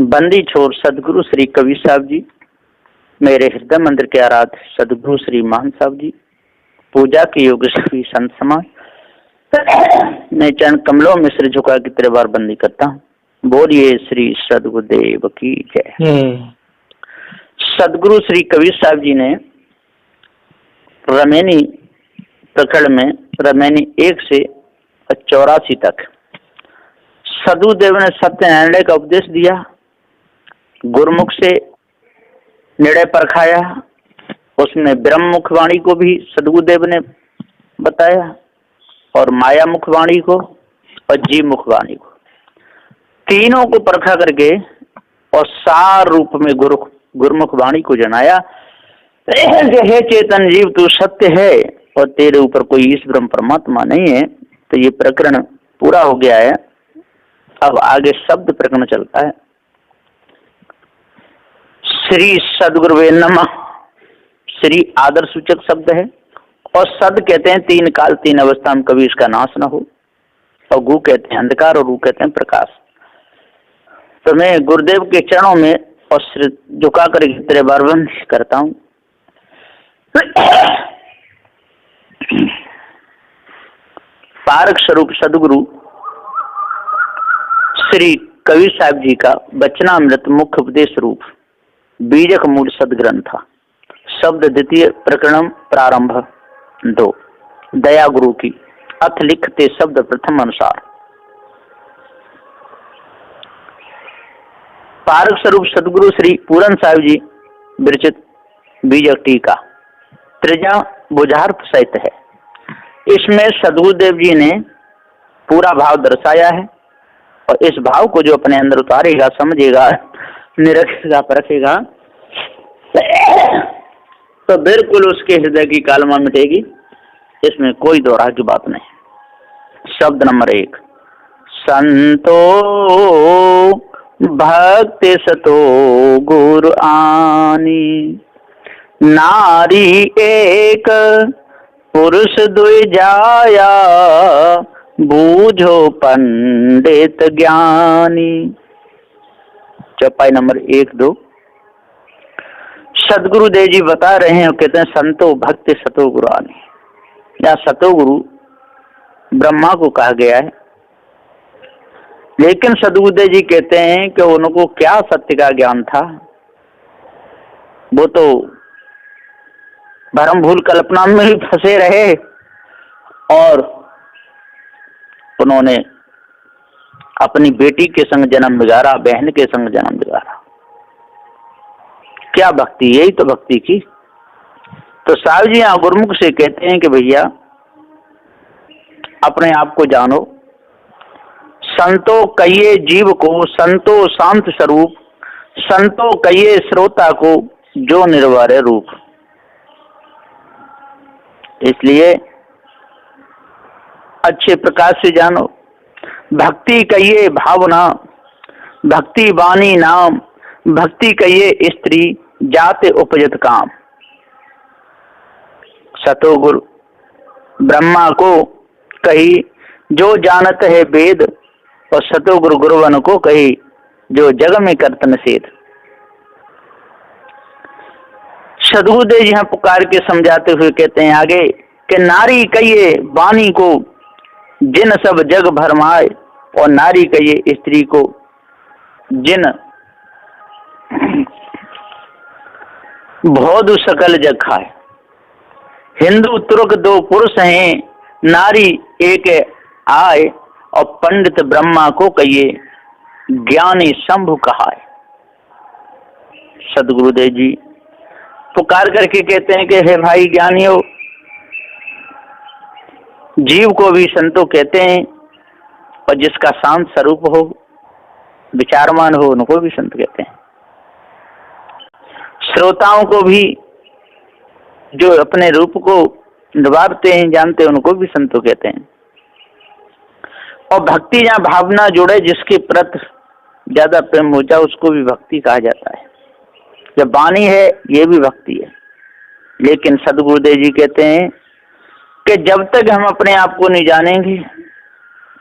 बंदी छोर सदगुरु श्री कबीर साहब जी, मेरे हृदय मंदिर के आराध्य सदगुरु श्री मान साहब जी, पूजा के योग्य सभी संत समाज, मैं चरण कमलों में सिर झुका के तेरे बार बंदी करता हूँ। बोलिए श्री सदगुरुदेव की जय। सदगुरु श्री कबीर साहब जी ने रमैनी प्रकरण में रमैनी 1 से 84 तक सदगुरुदेव ने सत्य निर्णय का उपदेश दिया, गुरुमुख से निर्णय परखाया, उसमें ब्रह्म मुखवाणी को भी सदगुरुदेव ने बताया और माया मुखवाणी को और जीव मुखवाणी को, तीनों को परखा करके और सार रूप में गुरुमुख वाणी को जनाया। हे चेतन जीव, तू सत्य है और तेरे ऊपर कोई ईश ब्रह्म परमात्मा नहीं है। तो ये प्रकरण पूरा हो गया है। अब आगे शब्द प्रकरण चलता है। श्री सदगुरुवे नमः, श्री आदर सूचक शब्द है और सद कहते हैं 3 काल 3 अवस्था में कभी इसका नाश न हो, और गु कहते हैं अंधकार और रू कहते हैं प्रकाश। तो मैं गुरुदेव के चरणों में और सिर झुका कर तेरे बार वंदन करता हूँ। पारक स्वरूप सदगुरु श्री कबीर साहब जी का वचनामृत मुख्य उपदेश रूप बीजक मूल सदग्रंथ था। शब्द द्वितीय प्रकरण प्रारंभ 2 दया गुरु की अथ लिखते शब्द प्रथम अनुसार। पारक स्वरूप सदगुरु श्री पूरन साहब जी विरचित बीजक टीका त्रिजा बुझार्थ सहित है। इसमें सदगुरुदेव जी ने पूरा भाव दर्शाया है और इस भाव को जो अपने अंदर उतारेगा, समझेगा, निरखेगा, परखेगा तो बिल्कुल उसके हृदय की कालमा मिटेगी। इसमें कोई दोहरा की बात नहीं। शब्द नंबर 1 संतो भक्ति सतो गुरु आनी, नारी एक पुरुष दुई जाया, बूझो पंडित ज्ञानी। चौपाई नंबर 1 2 सदगुरुदेव जी बता रहे हैं, कहते हैं संतो भक्ति सतो गुरु आनी। या सतो गुरु ब्रह्मा को कहा गया है, लेकिन सदगुरुदेव जी कहते हैं कि उनको क्या सत्य का ज्ञान था, वो तो भरम भूल कल्पना में ही फंसे रहे और उन्होंने अपनी बेटी के संग जन्म बिगाड़ा, बहन के संग जन्म बिगाड़ा। क्या भक्ति, यही तो भक्ति की। तो साहब जी यहाँ गुरुमुख से कहते हैं कि भैया अपने आप को जानो, संतो कहिए जीव को संतो शांत स्वरूप, संतो कहिए श्रोता को जो निर्वार रूप। इसलिए अच्छे प्रकार से जानो। भक्ति कहिए भावना, भक्ति वाणी नाम, भक्ति कहिए स्त्री जाते उपजत काम। सतोगुरु ब्रह्मा को कही जो जानत है वेद, और सतोगुरु गुरुवन को कही जो जग में करत निषेध। सदगुरुदेव जी पुकार के समझाते हुए कहते हैं आगे कि नारी कहिए वाणी को जिन सब जग भरमाए, और नारी कहिए स्त्री को जिन भौध सकल जग खाए। हिंदू तुर्क 2 पुरुष हैं, नारी एक आए, और पंडित ब्रह्मा को कहिए ज्ञानी शंभु कहाए। सदगुरुदेव जी पुकार करके कहते हैं कि हे भाई ज्ञानियों, जीव को भी संतो कहते हैं, और जिसका शांत स्वरूप हो, विचारमान हो, उनको भी संत कहते हैं। श्रोताओं को भी जो अपने रूप को निभाते हैं, जानते हैं, उनको भी संतो कहते हैं। और भक्ति जहाँ भावना जुड़े, जिसके प्रति ज्यादा प्रेम हो जाए, उसको भी भक्ति कहा जाता है। जब वाणी है, ये भी भक्ति है। लेकिन सदगुरुदेव जी कहते हैं कि जब तक हम अपने आप को नहीं जानेंगे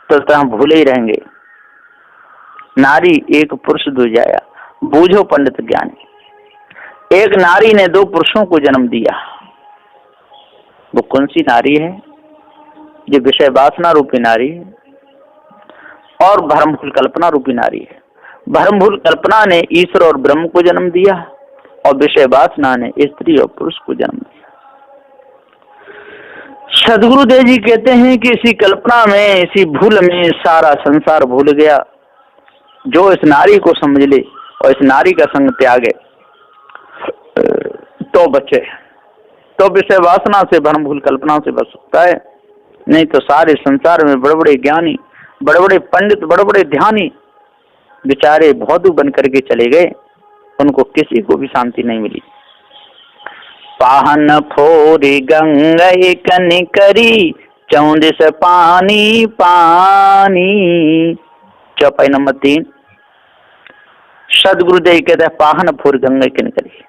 तो हम भूले ही रहेंगे। नारी एक पुरुष दो जाया, बूझो पंडित ज्ञानी। एक नारी ने दो पुरुषों को जन्म दिया। वो कौन सी नारी है? जो विषय वासना रूपी नारी है और भ्रमभूल कल्पना रूपी नारी है। भ्रमभूल कल्पना ने ईश्वर और ब्रह्म को जन्म दिया और विषय वासना ने स्त्री और पुरुष को जन्म दिया। सदगुरुदेव जी कहते हैं कि इसी कल्पना में, इसी भूल में सारा संसार भूल गया। जो इस नारी को समझ ले और इस नारी का संग त्यागे तो बचे, तो विषय वासना से, भ्रमभूल कल्पना से बच सकता है। नहीं तो सारे संसार में बड़े बड़े ज्ञानी, बड़े बड़े पंडित, बड़े बड़े ध्यानी बेचारे भौदू बन करके चले गए, उनको किसी को भी शांति नहीं मिली। पाहन फोरी गंगे कनिकरी, चौंदिस पानी पानी। चौपाई नंबर 3। सदगुरुदेव कहते हैं पाहन फोर गंगे कनिकरी।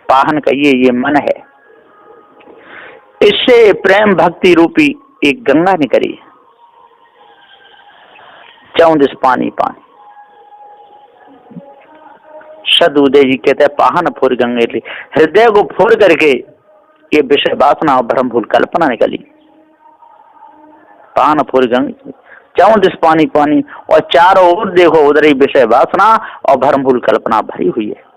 पाहन कहिए ये मन है, इससे प्रेम भक्ति रूपी एक गंगा निकली। चौंदिस पानी पानी। सदगुरुदेव जी कहते हैं पाहन फोर गंगे, हृदय को फोड़ करके ये विषय वासना और भ्रमभूल कल्पना निकली। पाहन फोर गंगे, चौंदिस पानी पानी, और चारों ओर देखो उधर ही विषय वासना और भ्रमभूल कल्पना भरी हुई है।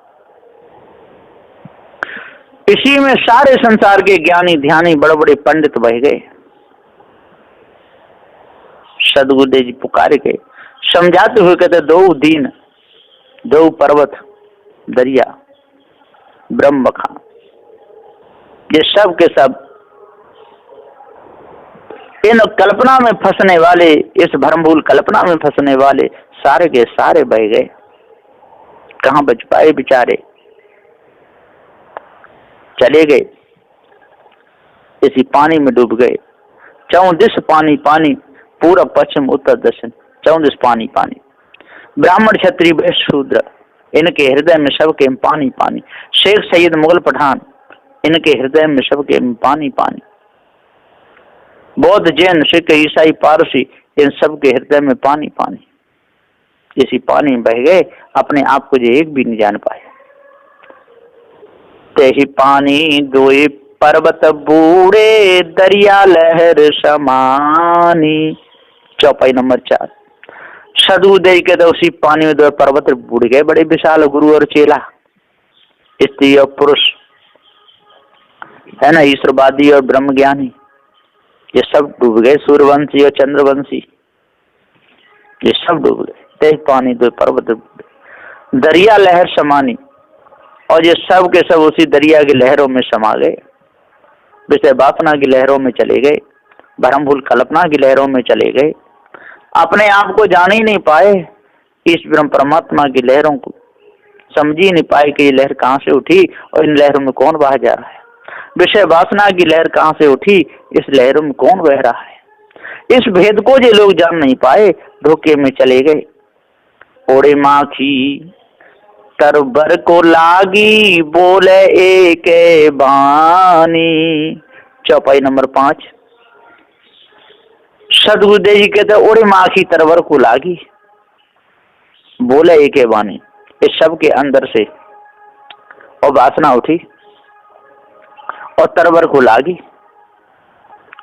इसी में सारे संसार के ज्ञानी ध्यानी बड़े बड़े पंडित बह गए। सदगुरुदेव जी पुकारे के समझाते हुए कहते दो दीन, दो पर्वत, दरिया, ब्रह्म खान, ये सब के सब इन कल्पना में फंसने वाले, इस भ्रमभूल कल्पना में फंसने वाले सारे के सारे बह गए। कहां बच पाए बेचारे, चले गए, इसी पानी में डूब गए। 34 पानी पानी, पूरा पश्चिम उत्तर दक्षिण, 34 पानी पानी। ब्राह्मण क्षत्रिय वैश्य शूद्र, इनके हृदय में सबके पानी पानी। शेख सैयद मुगल पठान, इनके हृदय में सबके पानी पानी। बौद्ध जैन सिख ईसाई पारसी, इन सबके हृदय में पानी पानी। इसी पानी में बह गए, अपने आप को जो एक भी नहीं जान पाए। तेहि पानी दोए पर्वत बूढ़े, दरिया लहर समानी। चौपाई नंबर 4। सदगुरुदेव के तो उसी पानी में दो पर्वत बूढ़ गए, बड़े विशाल गुरु और चेला, स्त्री और पुरुष, है ना, ईश्वरवादी और ब्रह्म ज्ञानी, ये सब डूब गए। सूर्यवंशी और चंद्रवंशी ये सब डूब गए। तेहि पानी दो पर्वत, दरिया लहर समानी, और ये सब के सब उसी दरिया की लहरों में समा गए। विषय वासना की लहरों में चले गए, भ्रमभूल कल्पना की लहरों में चले गए। अपने आप को जान ही नहीं पाए, इस ब्रह्म परमात्मा की लहरों को समझ ही नहीं पाए कि ये लहर कहाँ से उठी और इन लहरों में कौन बह जा रहा है। विषय वासना की लहर कहाँ से उठी, इस लहरों में कौन बह रहा है। इस भेद को जो लोग जान नहीं पाए, धोखे में चले गए। ओड़े माखी तरबर को लागी, बोले एक बानी। चौपाई नंबर 5। सदगुरुदेव जी कहते ओड़े माखी तरबर को लागी, बोले एक बानी। इस सब के अंदर से और वासना उठी और तरबर को लागी।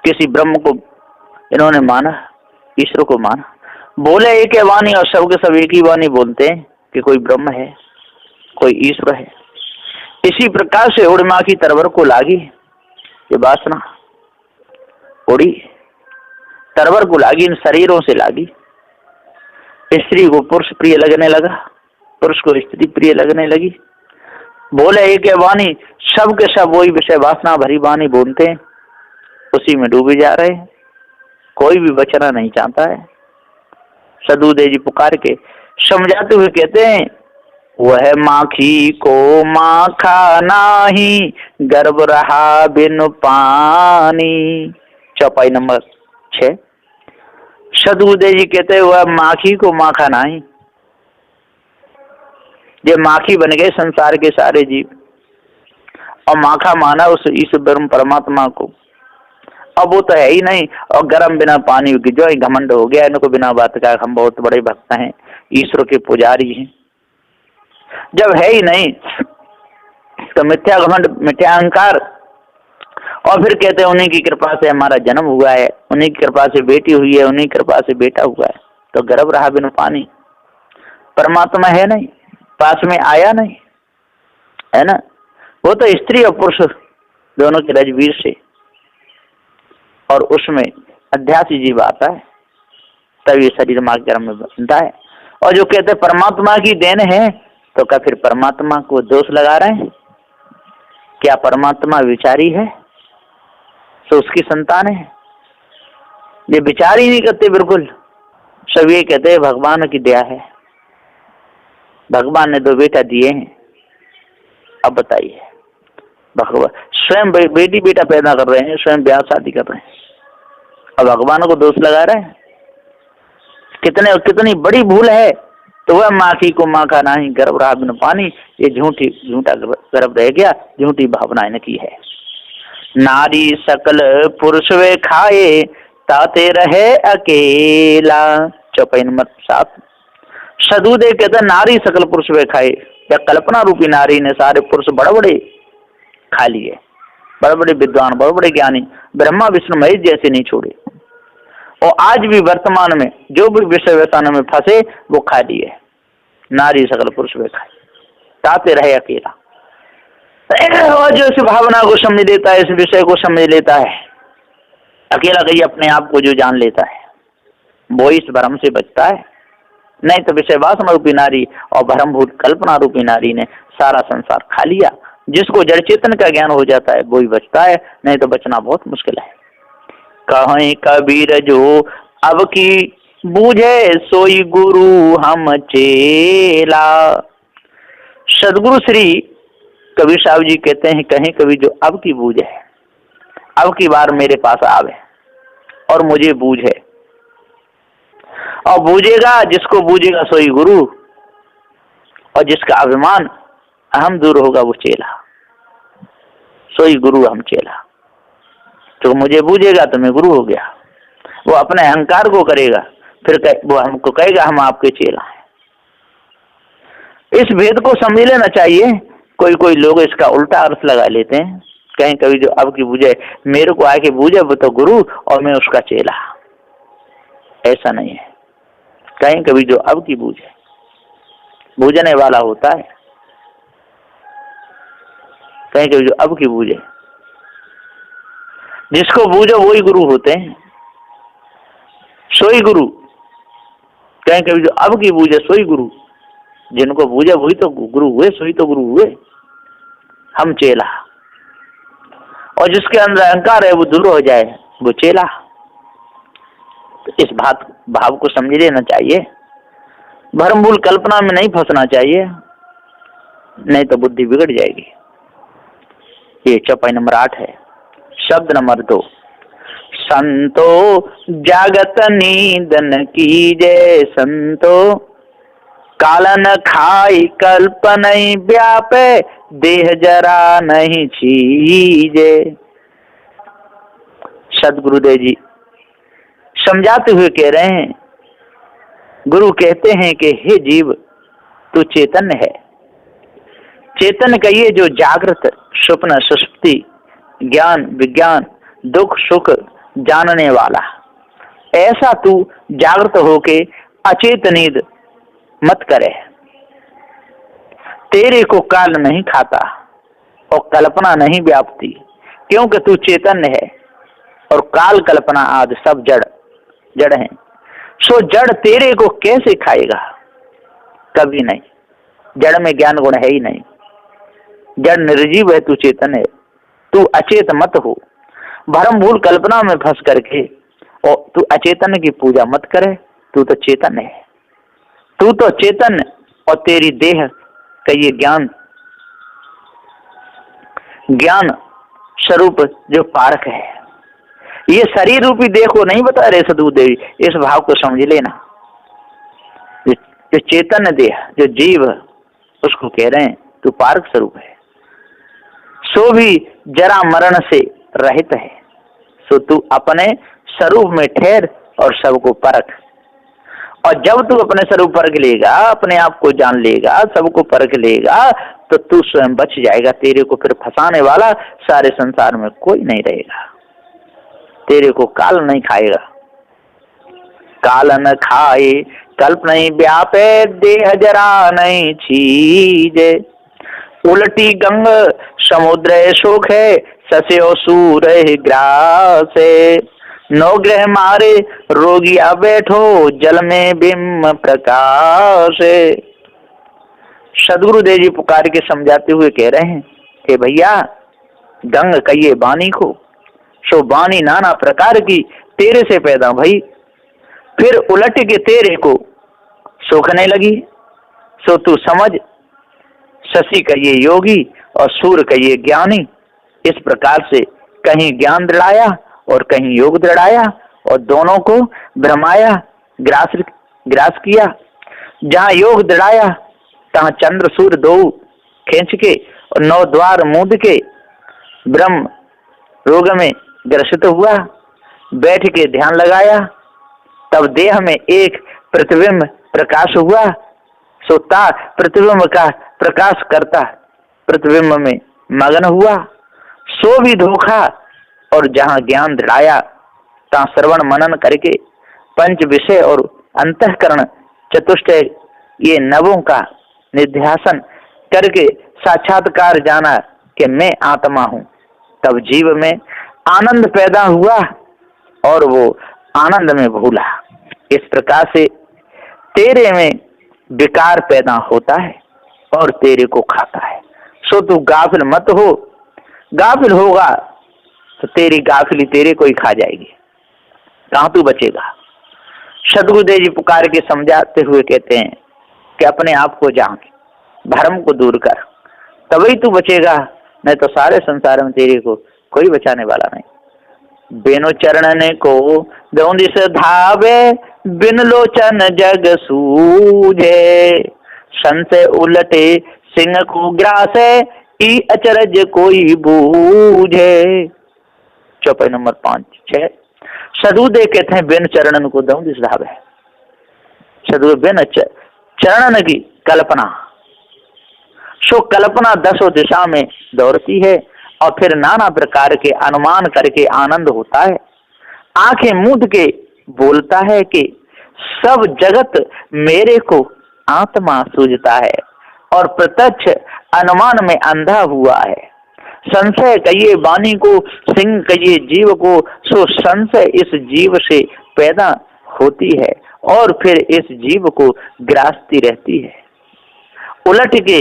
किसी ब्रह्म को इन्होंने माना, ईश्वर को माना। बोले एक वाणी, और सब के सब एक ही वाणी बोलते हैं कि कोई ब्रह्म है, कोई ईश्वर है। इसी प्रकार से उड़मा की तरबर को लागी, ये वासना उड़ी, तरबर को लागी, इन शरीरों से लागी। स्त्री को पुरुष प्रिय लगने लगा, पुरुष को स्त्री प्रिय लगने लगी। बोले एक वाणी, सब के सब वही विषय वासना भरी वाणी बोलते हैं, उसी में डूबे जा रहे हैं, कोई भी बचना नहीं चाहता है। सदगुरुदेव जी पुकार के समझाते हुए कहते हैं, वह माखी को माखा नाही, गर्भ रहा बिन पानी। चौपाई नंबर 6। सदगुरुदेव जी कहते हैं वह माखी को माखा नहीं, ये माखी बन गए संसार के सारे जीव, और माखा माना उस ईश्वर ब्रह्म परमात्मा को। अब वो तो है ही नहीं, और गर्म बिना पानी की जो घमंड हो गया इनको, बिना बात का हम बहुत बड़े भक्त हैं, ईश्वर के पुजारी हैं, जब है ही नहीं तो मिथ्या घमंड, मिथ्या अहंकार, और फिर कहते हैं उन्हीं की कृपा से हमारा जन्म हुआ है, उन्हीं की कृपा से बेटी हुई है, उन्हीं की कृपा से बेटा हुआ है। तो गर्भ रहा बिन पानी, परमात्मा है नहीं, पास में आया नहीं, है ना। वो तो स्त्री और पुरुष दोनों के रजवीर से, और उसमें अध्यासी जीव आता है, तब ये शरीर माँ के गर्भ में बनता है। और जो कहते हैं परमात्मा की देन है, तो क्या फिर परमात्मा को दोष लगा रहे हैं? क्या परमात्मा विचारी है? तो उसकी संतान है? ये विचार ही नहीं करते बिल्कुल। सब ये कहते हैं भगवान की दया है, भगवान ने 2 बेटा दिए हैं। अब बताइए, भगवान स्वयं बेटी बेटा पैदा कर रहे हैं, स्वयं ब्याह शादी कर रहे हैं, अब भगवान को दोष लगा रहे हैं। कितनी बड़ी भूल है। तो वह माखी को माँ का नाही, गर्भ रहा बिन पानी, ये झूठा गर्भ रह गया, झूठी भावना इनकी है। नारी सकल पुरुष वे खाए, ताते रहे अकेला। चौपाई नंबर 7। सदुदेव कहते नारी सकल पुरुष वे खाए, या कल्पना रूपी नारी ने सारे पुरुष बड़े बड़े खा लिए, बड़े बड़े विद्वान, बड़े बड़े ज्ञानी, ब्रह्मा विष्णु महेश जैसे नहीं छोड़े। और आज भी वर्तमान में जो भी विषय व्यसन में फंसे वो खा लिए। नारी सकल पुरुष वे खाए, ताते रहे अकेला। और जो इस भावना को समझ लेता है, इस विषय को समझ लेता है, अकेला कहीं अपने आप को जो जान लेता है, वो इस भ्रम से बचता है। नहीं तो विषय वासना रूपी नारी और भ्रमभूत कल्पना रूपी नारी ने सारा संसार खा लिया। जिसको जड़ चेतन का ज्ञान हो जाता है वो ही बचता है, नहीं तो बचना बहुत मुश्किल है। कहें कबीर जो अब की बूझे, सोई गुरु हम चेला। सदगुरु श्री कबीर साहब जी कहते हैं, कहें कभी जो अब की बूझे, अब की बार मेरे पास आवे और मुझे बूझे, और बूझेगा, जिसको बूझेगा सोई गुरु, और जिसका अभिमान अहम दूर होगा वो चेला। सोई गुरु हम चेला। तो मुझे बूझेगा तो मैं गुरु हो गया। वो अपने अहंकार को करेगा, फिर वो हमको कहेगा हम आपके चेला हैं। इस भेद को समझ लेना चाहिए। कोई लोग इसका उल्टा अर्थ लगा लेते हैं, कहीं कभी जो अब की बूझे, मेरे को आके बूझे वो तो गुरु और मैं उसका चेला। ऐसा नहीं है। कहीं कभी जो अब की बूझे, बूझने वाला होता है। कहीं कभी जो अब की बूझे, जिसको बूझो वही गुरु होते हैं, सोई गुरु। कहीं कभी जो अब की बूझे सोई गुरु, जिनको बूझे वही तो गुरु हुए, सोई तो गुरु हुए, हम चेला। और जिसके अंदर अहंकार है वो दूर हो जाए, वो चेला। तो इस भाव को समझ लेना चाहिए। भ्रमभूल कल्पना में नहीं फंसना चाहिए, नहीं तो बुद्धि बिगड़ जाएगी। ये चौपाई नंबर 8 है। शब्द नंबर 2। संतो जागत नींदन कीजे, संतो कालन खाई कल्पन व्यापे, देह जरा नहीं छीजे। सदगुरुदेव जी समझाते हुए कह रहे हैं, गुरु कहते हैं कि हे जीव, तू चेतन है। चेतन कहिए जो जागृत, स्वप्न, सुषुप्ति, ज्ञान, विज्ञान, दुख, सुख जानने वाला। ऐसा तू जागृत होके अचेत नींद मत करे। तेरे को काल नहीं खाता और कल्पना नहीं व्यापती, क्योंकि तू चेतन है और काल, कल्पना आदि सब जड़ हैं। सो जड़ तेरे को कैसे खाएगा? कभी नहीं। जड़ में ज्ञान गुण है ही नहीं। जड़ निर्जीव है, तू चेतन है। तू अचेत मत हो। भ्रम भूल कल्पना में फंस करके और तू अचेतन की पूजा मत करे। तू तो चेतन है। तू तो चेतन और तेरी देह का ये ज्ञान स्वरूप जो पारक है, ये शरीर रूपी देह को नहीं बता रहे सदगुरुदेव। इस भाव को समझ लेना। जो चेतन देह, जो जीव, उसको कह रहे हैं तू पारक स्वरूप है। सो भी जरा मरण से रहित है। सो तू अपने स्वरूप में ठहर और सबको परख। और जब तू अपने स्वरूप परख लेगा, अपने आप को जान लेगा, सबको परख लेगा, तो तू स्वयं बच जाएगा। तेरे को फिर फंसाने वाला सारे संसार में कोई नहीं रहेगा। तेरे को काल नहीं खाएगा। काल न खाए कल्प नहीं व्यापे, देह जरा नहीं छीजे। उलटी गंग समुद्र सुख है, सस्यो सूर ग्रासे। नवग्रह मारे रोगिया बैठो, जल में बिंब प्रकाश। सदगुरुदेव जी पुकार के समझाते हुए कह रहे हैं कि भैया गंग कहिए वाणी को, सो वाणी नाना प्रकार की तेरे से पैदा भई, फिर उलट के तेरे को सूखने लगी। सो तू समझ, शशि कहिए योगी और सूर्य कहिए ज्ञानी। इस प्रकार से कहीं ज्ञान दृढ़ाया और कहीं योग दृढ़ाया, और दोनों को भ्रमाया, ग्रास किया। जहाँ योग दृढ़ाया तहाँ चंद्र सूर्य दो खींच के और 9 द्वार मूंद के ब्रह्म रोग में ग्रसित हुआ। बैठ के ध्यान लगाया, तब देह में एक प्रतिबिंब प्रकाश हुआ। सोता प्रतिबिंब का प्रकाश करता प्रतिबिंब में मगन हुआ। सो भी धोखा, और जहाँ ज्ञान दृढ़ाया तहाँ श्रवण मनन करके पंच विषय और अंतःकरण चतुष्टय ये नवों का निध्यासन करके साक्षात्कार जाना कि मैं आत्मा हूँ। तब जीव में आनंद पैदा हुआ और वो आनंद में भूला। इस प्रकार से तेरे में विकार पैदा होता है और तेरे को खाता है। सो तू गाफिल मत हो। गाफिल होगा तो तेरी गाफिली तेरे को ही खा जाएगी। कहाँ तू बचेगा। सदगुरुदेव जी पुकार के समझाते हुए कहते हैं कि अपने आप को जान, भ्रम को दूर कर, तभी तू बचेगा, नहीं तो सारे संसार में तेरे को कोई बचाने वाला नहीं। बिनु चरणने को दौंदिस धावे, बिन लोचन जग सूझे। संशय उलटे सिंह को ग्रासे, ई अचरज कोई बूझे। चौपाई नंबर 5-6। सदगुरुदेव कहते हैं बिन चरणन को दौंदिस धावे। सदगुरु बिन चरणन की कल्पना, सो कल्पना 10 दिशा में दौड़ती है और फिर नाना प्रकार के अनुमान करके आनंद होता है। आंखें मूंद के बोलता है कि सब जगत मेरे को आत्मा सूझता है, और प्रत्यक्ष अनुमान में अंधा हुआ है। संशय कहिए वाणी को, सिंह कहिए जीव को, सो संशय इस जीव से पैदा होती है और फिर इस जीव को ग्रासती रहती है। उलट के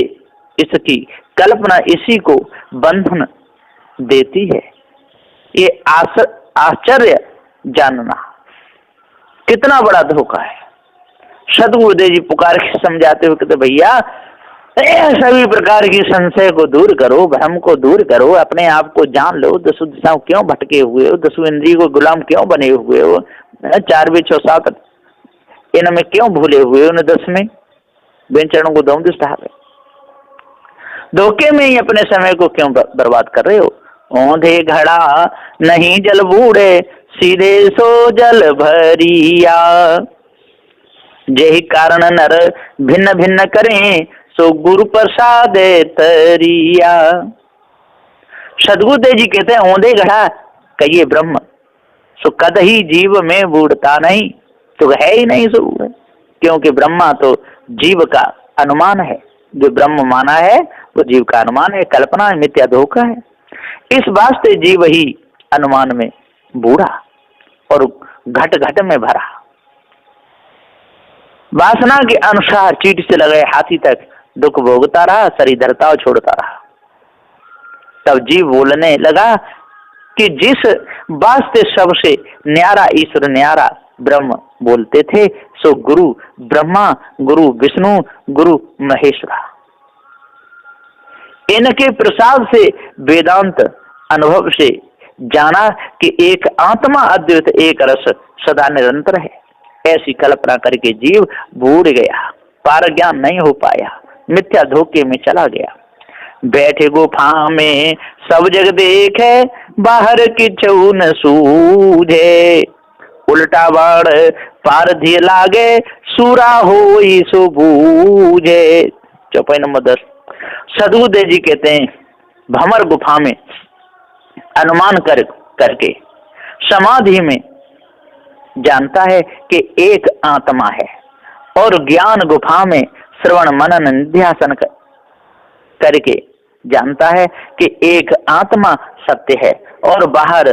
इसकी कल्पना इसी को बंधन देती है। ये आश्चर्य जानना कितना बड़ा धोखा है। सदगुरुदेव जी पुकार के समझाते हुए कहते भैया सभी प्रकार की संशय को दूर करो, भ्रम को दूर करो, अपने आप को जान लो। 10 दिशाओं क्यों भटके हुए हो, 10 इंद्रियों को गुलाम क्यों बने हुए हो, 4 भी 6 7 इनमें क्यों भूले हुए हो, 10 में बिन चरणों को दौंदिस धावे। धोखे में ही अपने समय को क्यों बर्बाद कर रहे हो। औंधे घड़ा नहीं जल बूढ़े, सीधे सो जल भरिया। यही कारण नर भिन्न भिन्न करें, सो गुरु प्रसाद तरिया। सदगुरुदेव जी कहते हैं औंधे घड़ा कहिए ब्रह्म, सो कद ही जीव में बूढ़ता नहीं, तो है ही नहीं सो। क्योंकि ब्रह्मा तो जीव का अनुमान है, जो ब्रह्म माना है वो जीव का अनुमान है, कल्पना है, मिथ्या धोखा है। इस वास्ते जीव ही अनुमान में बूढ़ा और घट घट में भरा। वासना के अनुसार चींटी से लगे हाथी तक दुख भोगता रहा, शरीर धरता और छोड़ता रहा। तब जीव बोलने लगा कि जिस वास्ते सबसे न्यारा ईश्वर न्यारा ब्रह्म बोलते थे, सो गुरु ब्रह्मा, गुरु विष्णु, गुरु महेश्वरा। इनके प्रसाद से वेदांत अनुभव से जाना कि एक आत्मा अद्वैत एक रस सदा निरंतर है। ऐसी कल्पना करके जीव बूढ़ गया, पार ज्ञान नहीं हो पाया, मिथ्या धोखे में चला गया। बैठे गुफा में सब जग देखे, बाहर किछु न सूझे। उल्टा बाण पारधी लागे सूरा होई सो बूझे। चौपाई नंबर 10। सदगुरुदेव जी कहते हैं भंवर गुफा में अनुमान करके समाधि में जानता है कि एक आत्मा है, और ज्ञान गुफा में श्रवण मनन निध्यासन करके जानता है कि एक आत्मा सत्य है और बाहर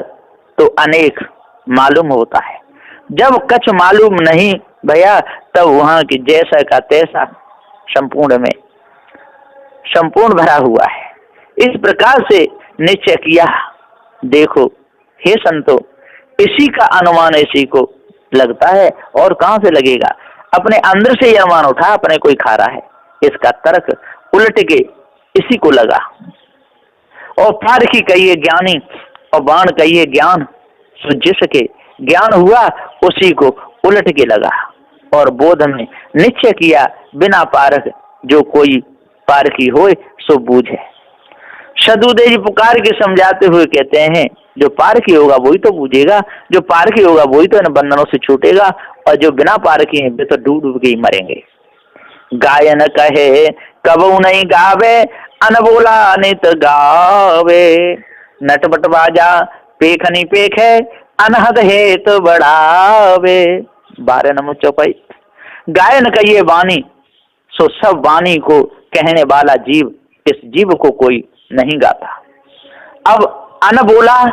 तो अनेक मालूम होता है। जब कुछ मालूम नहीं भैया तब वहां की जैसा का तैसा संपूर्ण भरा हुआ है। इस प्रकार से निश्चय किया। देखो हे संतो, इसी का अनुमान इसी को लगता है और कहां से लगेगा। अपने अंदर से यह अनुमान उठा अपने कोई खा रहा है, इसका तर्क उलट के इसी को लगा। और पारखी कहिए ज्ञानी और बाण कहिए ज्ञान, सो जिसके ज्ञान हुआ उसी को उलट के लगा और बोध में निश्चय किया बिना पारख जो कोई पारखी होए सो बूझे। सदगुरुदेव जी पुकार के समझाते हुए कहते हैं जो पारखी होगा वही तो बूझेगा, जो पारखी होगा वही तो इन बंधनों से छूटेगा, और जो बिना पारखी है वे तो डूब डूब के ही मरेंगे। गायन कहे कबू नहीं गावे, अनबोला नित गावे, नटबट बाजा पेखनी पेखे, अनहद हेत बढ़ावे। 12 नंबर चौपाई। गायन कहिए वाणी, सो सब वाणी को कहने वाला जीव, इस जीव को कोई नहीं गाता। अब अनबोला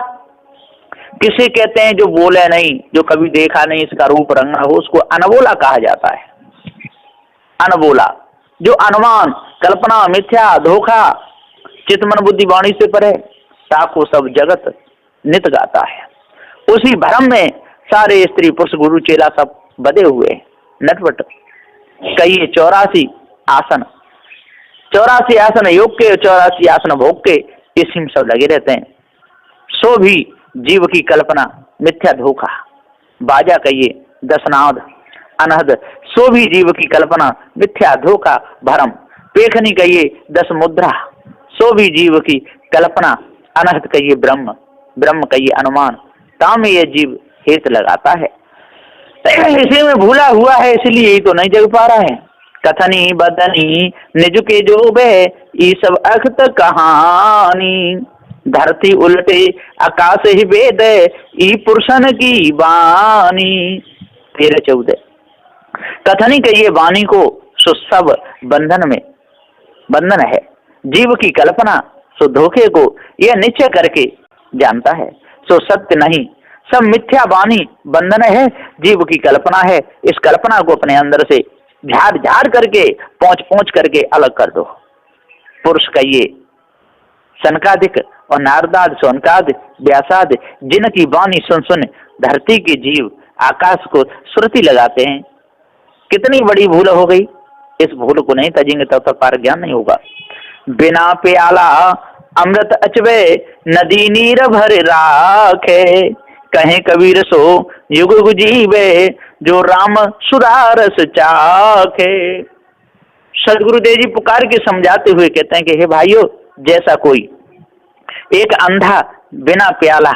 किसे कहते हैं जो बोले नहीं, जो कभी देखा नहीं, इसका रूप रंग हो, उसको अनबोला कहा जाता है। अनबोला जो अनुमान कल्पना मिथ्या धोखा चितमन बुद्धि वाणी से परे, ताको सब जगत नित गाता है। उसी भ्रम में सारे स्त्री पुरुष गुरु चेला सब बधे हुए नटवट। कहिए 84 आसन, 84 आसन योग के, 84 आसन भोग के, इसी में सब लगे रहते हैं। सो भी जीव की कल्पना मिथ्या धोखा। बाजा कहिए 10 नाद, अनहद, सो भी जीव की कल्पना मिथ्या धोखा भरम। पेखनी कहिए 10 मुद्रा, सो भी जीव की कल्पना अनहद कहिए ब्रह्म, ब्रह्म कहिए अनुमान। ताम ये जीव हेत लगाता है, इसी में भूला हुआ है, इसलिए ही तो नहीं जग पा रहा है। कथनी बदनी निज के जो बे, ये सब अखत कहानी। धरती उलटे आकाश ही वेद, ई पुरुषन की वाणी। 13 14। कथनी कहिए वाणी को, सो सब बंधन है। जीव की कल्पना सो धोखे को यह निश्चय करके जानता है, सो सत्य नहीं, सब मिथ्या वाणी बंधन है, जीव की कल्पना है। इस कल्पना को अपने अंदर से झाड़ झाड़ करके पहुंच करके अलग कर दो। पुरुष कहिए सनकादिक और नारदाद सोनकाद व्यासाद, जिनकी वाणी सुन सुन धरती के जीव आकाश को श्रुति लगाते हैं। कितनी बड़ी भूल हो गई, इस भूल को नहीं तजेंगे तब तक पार ज्ञान नहीं होगा। बिना प्याला अमृत अचवे, नदी नीर भर राखे, कहें कबीर सो युग युग जीवे, जो राम सुरारस चाखे। सदगुरुदेव जी पुकार के समझाते हुए कहते हैं कि हे भाइयों, जैसा कोई एक अंधा बिना प्याला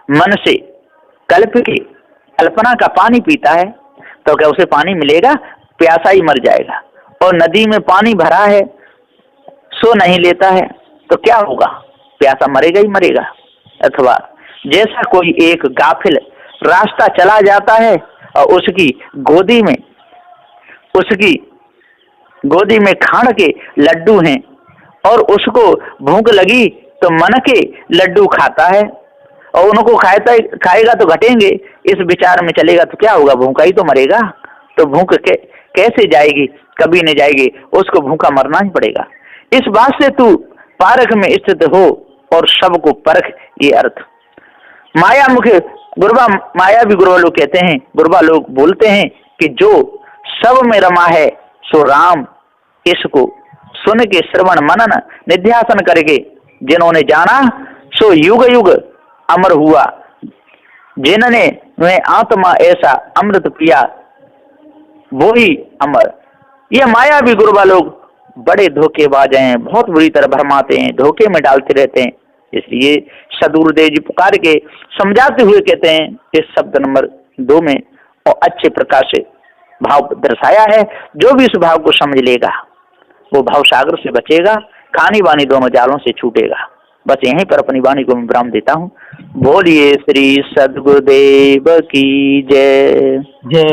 मन से कल्प के कल्पना का पानी पीता है तो क्या उसे पानी मिलेगा? प्यासा ही मर जाएगा। और नदी में पानी भरा है सो नहीं लेता है तो क्या होगा? प्यासा मरेगा ही मरेगा। अथवा जैसा कोई एक गाफिल रास्ता चला जाता है और उसकी गोदी में खाण के लड्डू हैं और उसको भूख लगी तो मन के लड्डू खाता है और उनको खाएगा तो घटेंगे, इस विचार में चलेगा तो क्या होगा? भूखा ही तो मरेगा। तो भूख कैसे जाएगी? कभी नहीं जाएगी, उसको भूखा मरना ही पड़ेगा। इस बात से तू पारख में स्थित हो और सबको परख, ये अर्थ। माया मुख्य गुरबा, माया भी गुरबा लोग कहते हैं, गुरबा लोग बोलते हैं कि जो सब में रमा है सो राम, इसको सुन के श्रवण मनन निध्यासन करके जिन्होंने जाना सो युग युग अमर हुआ। जिन्होंने वह आत्मा ऐसा अमृत पिया वो ही अमर। यह माया भी गुरबा लोग बड़े धोखेबाज हैं, बहुत बुरी तरह भरमाते हैं, धोखे में डालते रहते हैं। इसलिए सदगुरुदेव जी पुकार के समझाते हुए कहते हैं इस शब्द नंबर 2 में, और अच्छे प्रकार से भाव दर्शाया है। जो भी इस भाव को समझ लेगा वो भाव सागर से बचेगा, खानी वाणी दोनों जालों से छूटेगा। बस यहीं पर अपनी वाणी को मैं विराम देता हूँ। बोलिए श्री सद्गुरुदेव की जय। जय।